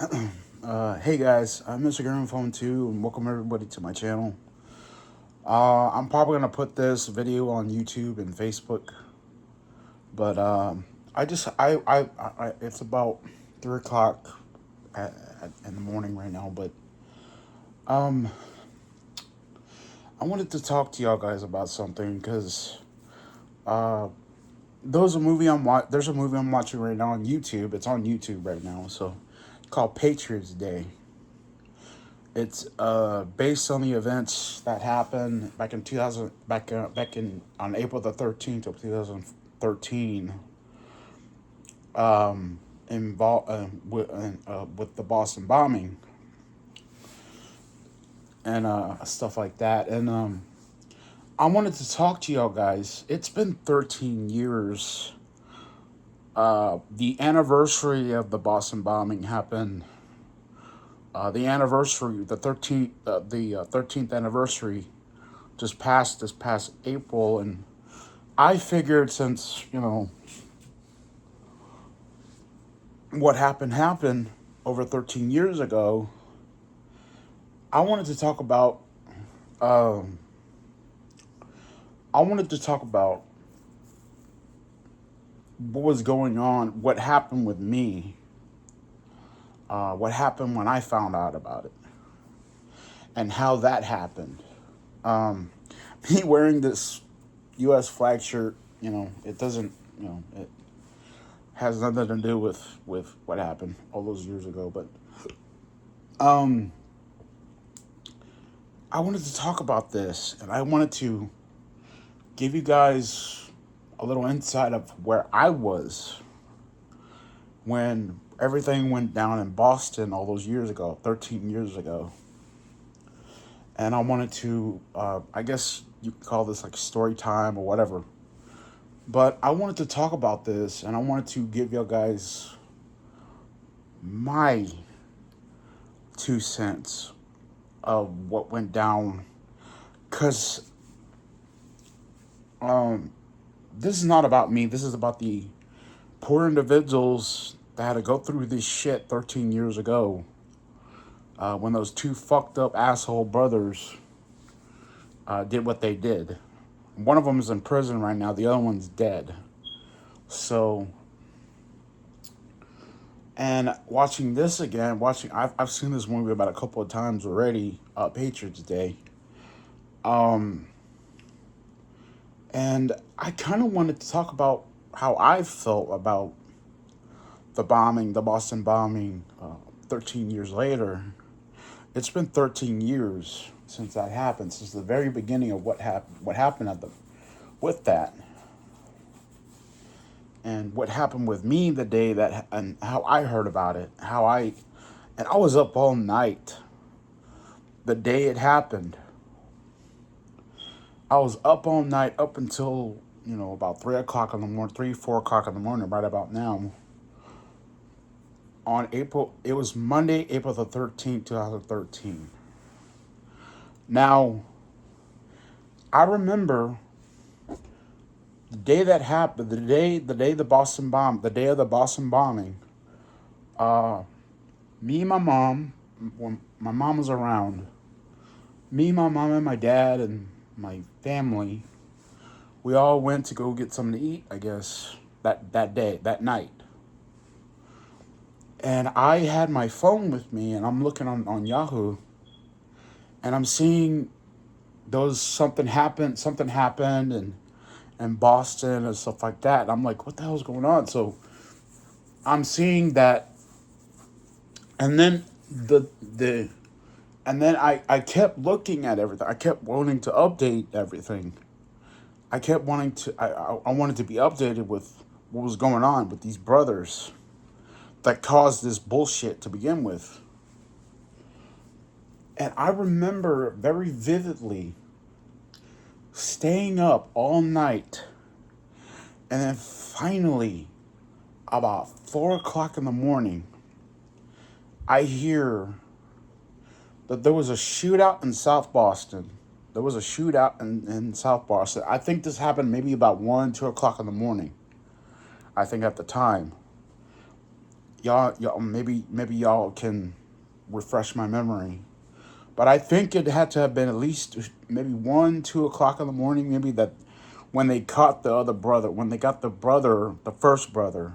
Hey guys, I'm Mr. Phone 2 and welcome everybody to my channel. I'm probably gonna put this video on YouTube and Facebook, but I just I it's about 3 o'clock in the morning right now. But um, I wanted to talk to y'all guys about something because uh, there's a movie I'm watching right now on YouTube. It's on YouTube right now, so it's called Patriots Day. It's based on the events that happened back in 2000, back in on April the 13th of 2013, involved with the Boston bombing and stuff like that. And I wanted to talk to y'all guys. It's been 13 years. The anniversary of the Boston bombing happened. The anniversary, the 13th anniversary, just passed this past April, and I figured since, what happened over 13 years ago, I wanted to talk about um, I wanted to talk about what was going on, what happened with me, what happened when I found out about it, and how that happened. Um, Me wearing this U.S. flag shirt, it doesn't, it has nothing to do with what happened all those years ago. But um, I wanted to talk about this, and I wanted to give you guys a little insight of where I was when everything went down in Boston all those years ago, 13 years ago. And I wanted to, I guess you could call this like story time or whatever. But I wanted to talk about this, and I wanted to give you guys my 2 cents of what went down. Because um, this is not about me. This is about the poor individuals that had to go through this shit 13 years ago, when those two fucked up asshole brothers did what they did. One of them is in prison right now. The other one's dead. So, and watching this again, I've seen this movie about a couple of times already. Patriots Day. Um, and I kind of wanted to talk about how I felt about the Boston bombing, 13 years later. It's been 13 years since that happened, since the very beginning of what happened with that, and what happened with me the day that, and how I heard about it, and I was up all night the day it happened. I was up all night up until about 3 o'clock in the morning, 4 o'clock in the morning, right about now. It was Monday, April the 13th, 2013. Now, I remember the day that happened, the day of the Boston bombing. Uh, Me and my mom, when my mom was around, me, my mom, and my dad, and my family, we all went to go get something to eat, I guess, that night. And I had my phone with me, and I'm looking on Yahoo, and I'm seeing those something happened, and Boston and stuff like that. And I'm like, what the hell's going on? So I'm seeing that, and then the and then I kept looking at everything. I kept wanting to update everything. I wanted to be updated with what was going on with these brothers that caused this bullshit to begin with. And I remember very vividly staying up all night, and then finally, about 4 o'clock in the morning, I hear that there was a shootout in South Boston. There was a shootout in South Boston. I think this happened maybe about 2 o'clock in the morning. I think at the time. y'all maybe y'all can refresh my memory. But I think it had to have been at least maybe 1, 2 o'clock in the morning, maybe that when they caught the other brother, when they got the brother, the first brother,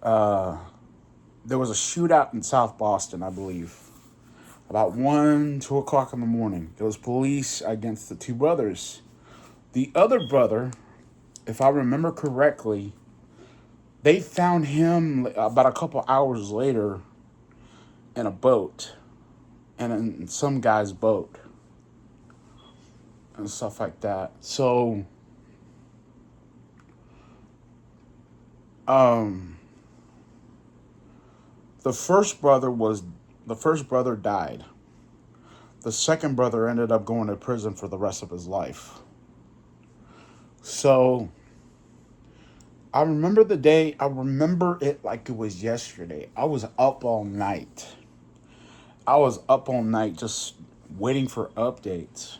there was a shootout in South Boston, I believe. About 1, 2 o'clock in the morning. There was police against the two brothers. The other brother, if I remember correctly, they found him about a couple hours later in a boat, and in some guy's boat, and stuff like that. So, um, the first brother was the first brother died. The second brother ended up going to prison for the rest of his life. So I remember the day. I remember it like it was yesterday. I was up all night. I was up all night just waiting for updates.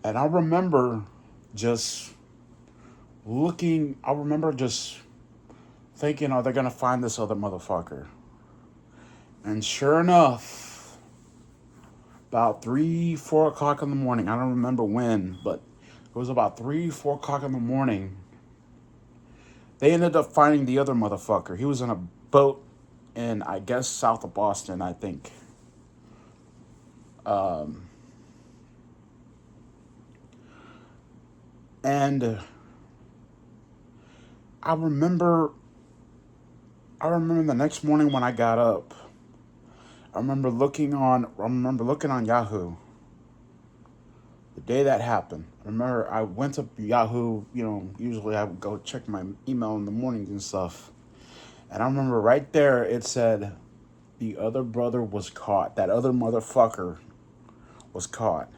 And I remember just I remember just thinking, are they going to find this other motherfucker? And sure enough, about 3, 4 o'clock in the morning, I don't remember when, but it was about 3, 4 o'clock in the morning, they ended up finding the other motherfucker. He was in a boat in, I guess, south of Boston, I think. And I remember I remember the next morning when I got up, I remember looking on Yahoo the day that happened. I remember I went to Yahoo, usually I would go check my email in the mornings and stuff. And I remember right there it said the other brother was caught. That other motherfucker was caught.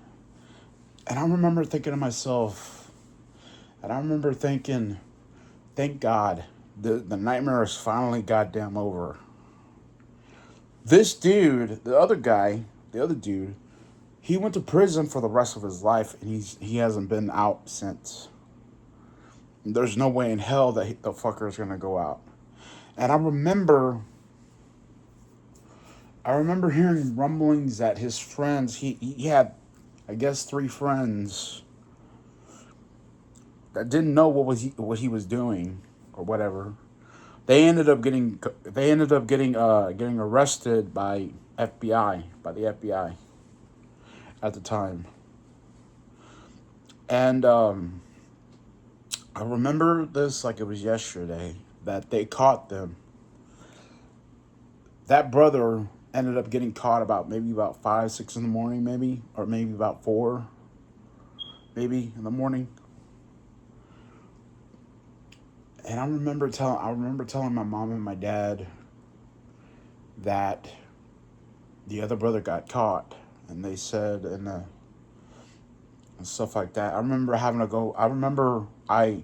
And I remember thinking to myself, and I remember thinking, thank God, the nightmare is finally goddamn over. This dude, the other dude, he went to prison for the rest of his life, and he hasn't been out since. There's no way in hell that the fucker is gonna go out. And I remember hearing rumblings that his friends, he had, I guess, 3 friends that didn't know what he was doing or whatever. They ended up getting arrested by the FBI at the time. And I remember this like it was yesterday that they caught them. That brother ended up getting caught about 5, 6 in the morning, maybe, or maybe about 4, maybe in the morning. And I remember telling my mom and my dad that the other brother got caught, and they said and stuff like that. I remember having to go. I remember I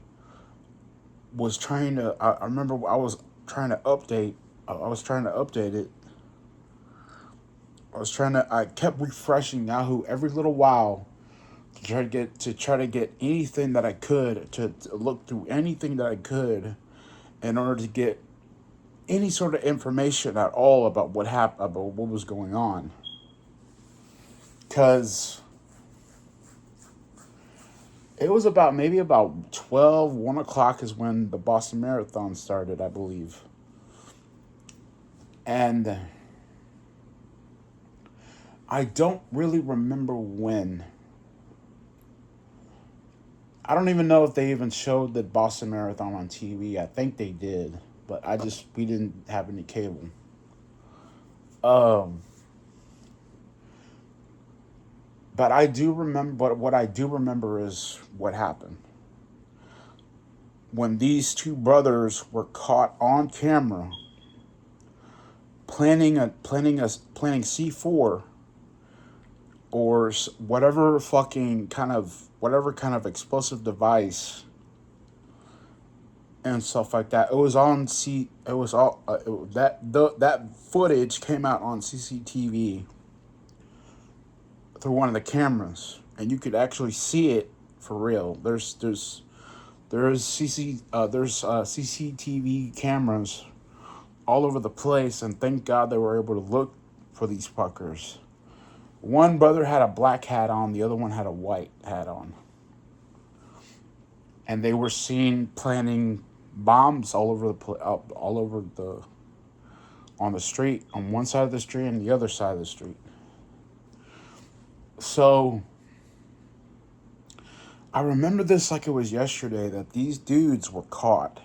was trying to. I remember I was trying to update. I was trying to update it. I kept refreshing Yahoo every little while to try to get anything that I could to look through anything that I could in order to get any sort of information at all about what happened, about what was going on. Because it was about 12, 1 o'clock is when the Boston Marathon started, I believe. And I don't really remember when. I don't even know if they even showed the Boston Marathon on TV. I think they did, but we didn't have any cable. Um, but I do remember, but what I do remember is what happened. When these two brothers were caught on camera planning C4 or whatever kind of explosive device and stuff like that. It was on C. It was all that footage came out on CCTV through one of the cameras, and you could actually see it for real. There's There's CCTV cameras all over the place, and thank God they were able to look for these fuckers. One brother had a black hat on, the other one had a white hat on, and they were seen planting bombs all over the on the street, on one side of the street and the other side of the street. So I remember this like it was yesterday, that these dudes were caught.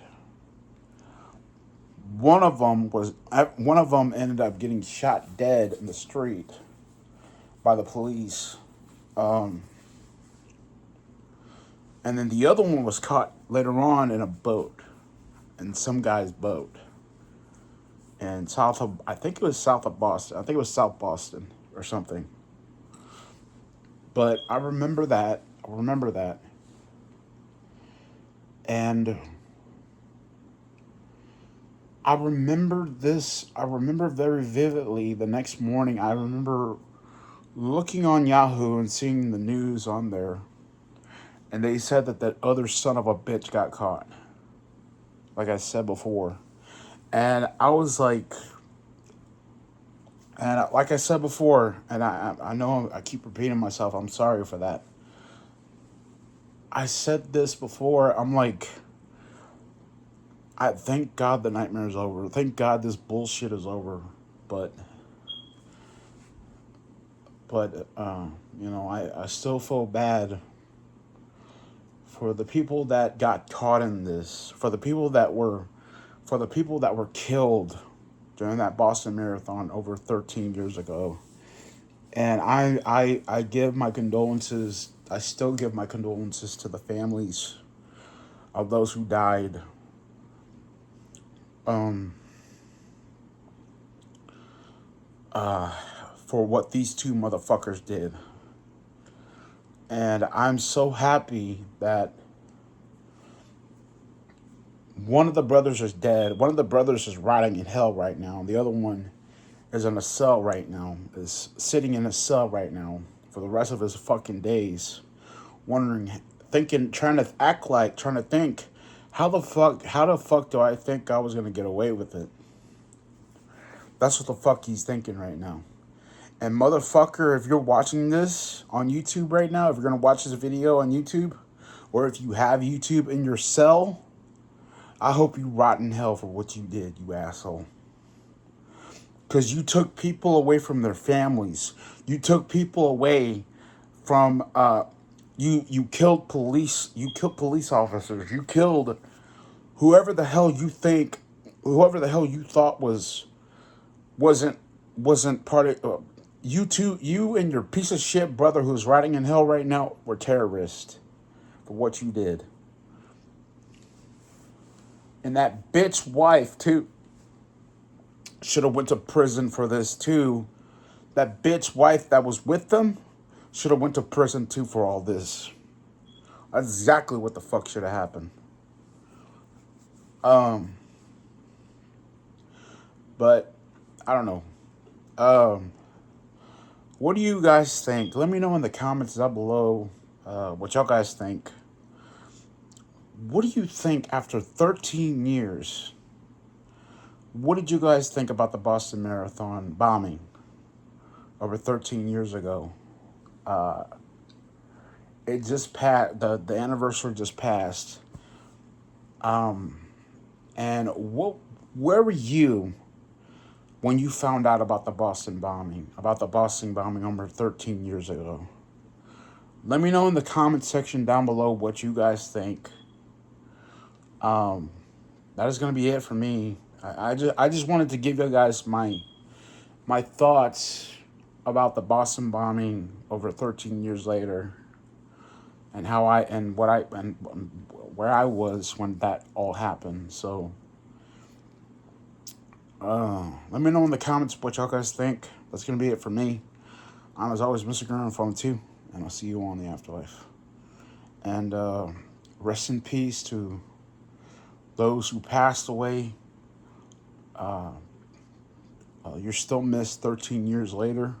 One of them ended up getting shot dead in the street by the police. And then the other one was caught later on in a boat, in some guy's boat. And I think it was south of Boston. I think it was South Boston or something. But I remember that. And I remember this. I remember very vividly the next morning. I remember looking on Yahoo and seeing the news on there. And they said that that other son of a bitch got caught. Like I said before. And I was like, like I said before, and I know I keep repeating myself. I'm sorry for that. I said this before. I'm like, I thank God the nightmare is over. Thank God this bullshit is over. But I still feel bad for the people that got caught in this, for the people that were killed during that Boston Marathon over 13 years ago. And I give my condolences. I still give my condolences to the families of those who died. For what these two motherfuckers did. And I'm so happy that one of the brothers is dead. One of the brothers is rotting in hell right now. The other one is in a cell right now, is sitting in a cell right now for the rest of his fucking days, wondering, thinking, trying to think, how the fuck do I think I was gonna get away with it? That's what the fuck he's thinking right now. And motherfucker, if you're watching this on YouTube right now, if you're gonna watch this video on YouTube, or if you have YouTube in your cell, I hope you rot in hell for what you did, you asshole. Because you took people away from their families. You took people away from, you killed police. You killed police officers. You killed whoever the hell you thought wasn't part of, you and your piece of shit brother who's rotting in hell right now were terrorists for what you did. And that bitch wife too should have went to prison for this too. That bitch wife that was with them should have went to prison too for all this. That's exactly what the fuck should have happened. But I don't know. What do you guys think? Let me know in the comments down below what y'all guys think. What do you think after 13 years? What did you guys think about the Boston Marathon bombing over 13 years ago? It just passed. The anniversary just passed. And where were you when you found out about the Boston bombing over 13 years ago? Let me know in the comment section down below what you guys think. That is going to be it for me. I just wanted to give you guys my thoughts about the Boston bombing over 13 years later, and where I was when that all happened. So let me know in the comments what y'all guys think. That's going to be it for me. I'm, as always, Mr. Green on Phone 2, and I'll see you all in the afterlife. And rest in peace to those who passed away. You're still missed 13 years later.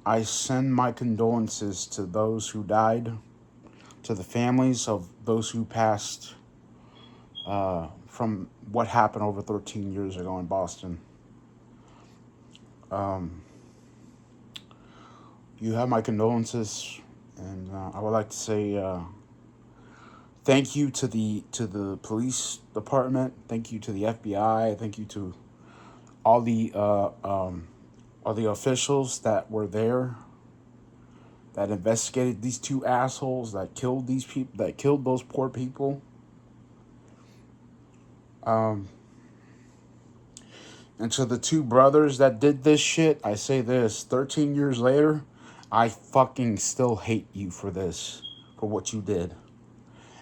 I send my condolences to those who died. to the families of those who passed from what happened over 13 years ago in Boston. You have my condolences, and I would like to say thank you to the police department. Thank you to the FBI. Thank you to all the officials that were there, that investigated these two assholes that killed these people, that killed those poor people. And to the two brothers that did this shit, I say this: 13 years later, I fucking still hate you for this, for what you did.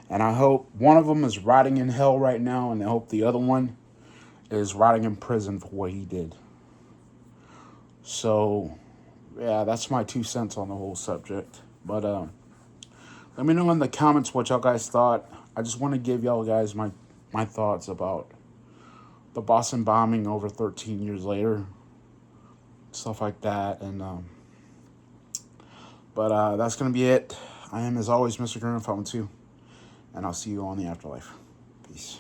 And I hope one of them is rotting in hell right now, and I hope the other one is rotting in prison for what he did. So, yeah, that's my 2 cents on the whole subject. But let me know in the comments what y'all guys thought. I just want to give y'all guys my thoughts about the Boston bombing over 13 years later, stuff like that. And but that's gonna be it. I am, as always, Mr. Gurren 512, and I'll see you all in the afterlife. Peace.